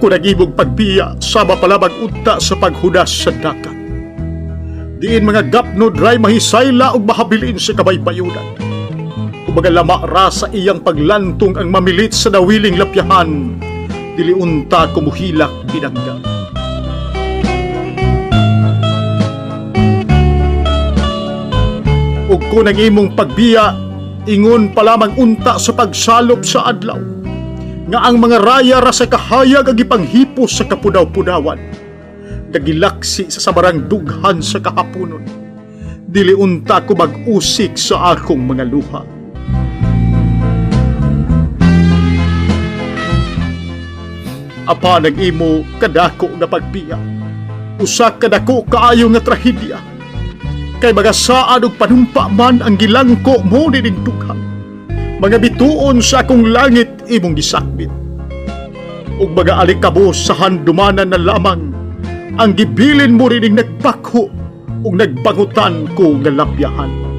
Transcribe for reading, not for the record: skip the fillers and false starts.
Kung nag-imong pagbiya, sama palabang unta sa paghudas sa dagat. Diin mga gapno dry mahisayla o mahabilin sa kabaybayunan. Kumbaga lama ra sa iyang paglantong ang mamilit sa dawiling lapyahan, dili unta kumuhilak pinangga. Ug kung ang imong pagbiya, ingon pa lamang unta sa pagsalop sa adlaw, nga ang mga raya ra sa kahayag ang ipanghipos sa kapudaw-pudawan, nagilaksi sa sabarang dughan sa kahaponon, dili unta ko mag-usik sa akong mga luha. Apa nag-imo kadako nga pagbiya, usa kadako kaayo nga trahedya, kay mga saan og panumpa man ang gilangko mo dining dughan. Mga bituon sa akong langit imong gisakbit, ug mga alikabos sa handumanan na lamang ang gibilin mo rining nagbakho ug nagbangutan ko nga lapyahan.